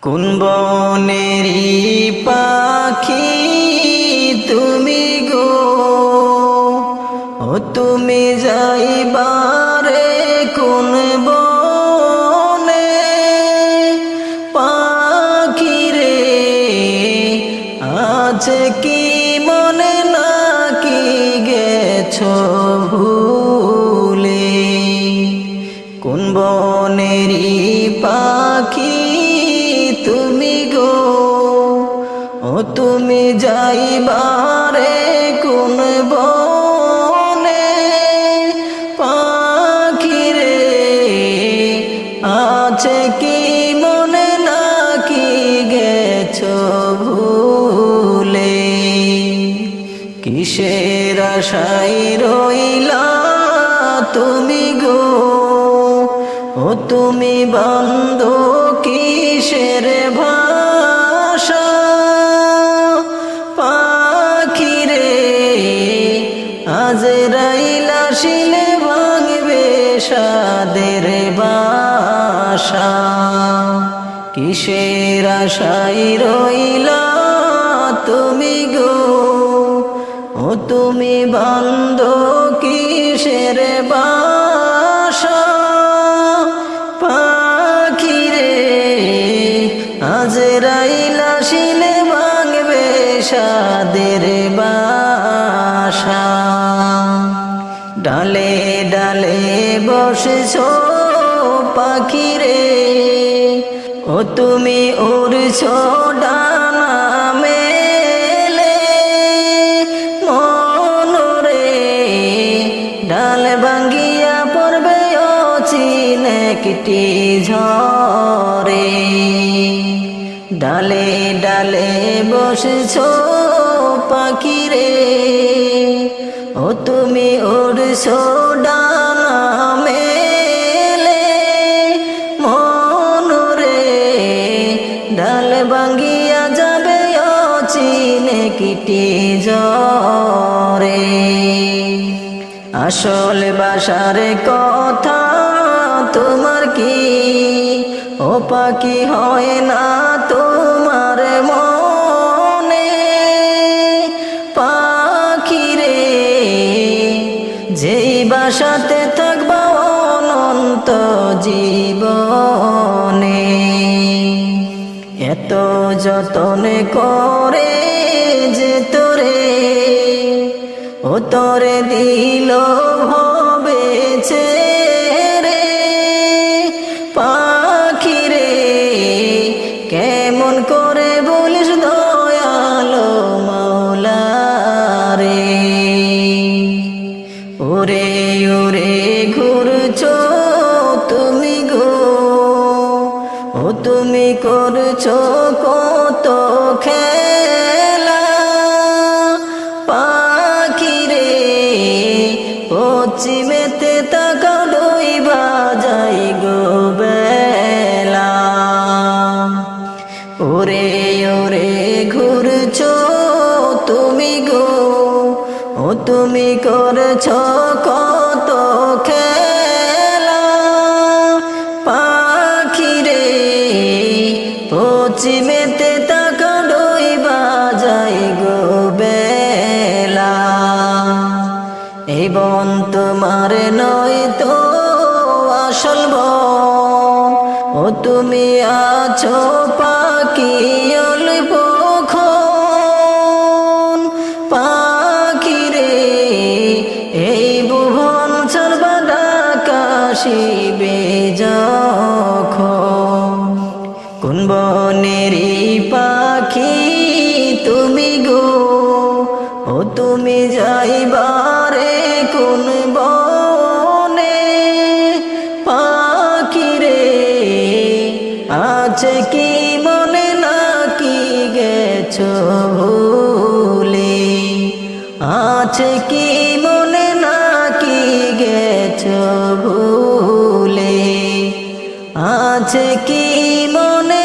কোন বনেরি পাখি তুমি গো, ও তুমি যাইবারে কোন বনে পাখি রে, আছে কি মনে নাকি গেছো ভুলে? কোন বনেরি পাখি তুমি গো, ও তুমি যাইবারে কোন বনে পাখি রে, আছে কি মনে নাকি গেছো ভুলে? কিসের আশায় রইলা তুমি গো, ও তুমি বান্ধো কিসের ভাষা? পাখি রে, আজরাইল আসিলে ভাঙবে সাদের বাসা। কিসের আশায় রইলা তুমি গো, ও তুমি বান্ধো কিসের বাসা? পাখি রে, আজরাইল আসিলে ভাঙবে সাদের বাসা। ডালে ডালে বসেছো পাখি রে, ও তুমি উড়ছো ডানা মেলে, মনরে ডাল ভাঙ্গিয়া পড়বে অচিন একটি ঝড়ে। ডালে ডালে বসেছো পাখি রে, ও তুমি উড়ছো ডানা মেলে, মনরে ডাল ভাঙ্গিয়া যাবে অচিন একটি ঝড়ে। আসল বাসার কথা তোমার কি, ও পাখি হয় না তোমার মনে? পাখি রে, যেই বাসাতে থাকবা অনন্ত জীবনে, এত যতন করে যে তোরে, ও তোরে দিল হবে ছেড়ে। পাখি রে, কেমন করে বলিস দয়ালো মাওলা রে? ওরে ওরে ঘুরছো তুমি গো, ও তুমি করছো কত খেলা? পাখি রে, পশ্চিমেতে তাকাও ডুইবা যাই গো বেলা। ওরে ওরে ঘুরছো তুমি গো, ও তুমি করছো কত খেলা? পাখি রে, পশ্চিমেতে তাকাও ডুইবা যাই গো বেলা। এই বন তোমার নয় তো আসল বন, ও তুমি আছো পাখি অল্পক্ষণ। পাখি রে, এই ভুবন ছাড়বা ডাকাশিবে যখন। কোন বনেরি পাখি তুমি গো, ও তুমি যাইবারে কোন বনে পাখি রে, আছে কি মনে নাকি গেছো ভুলে? আছে কি মনে নাকি গেছো ভুলে? আছে কি মনে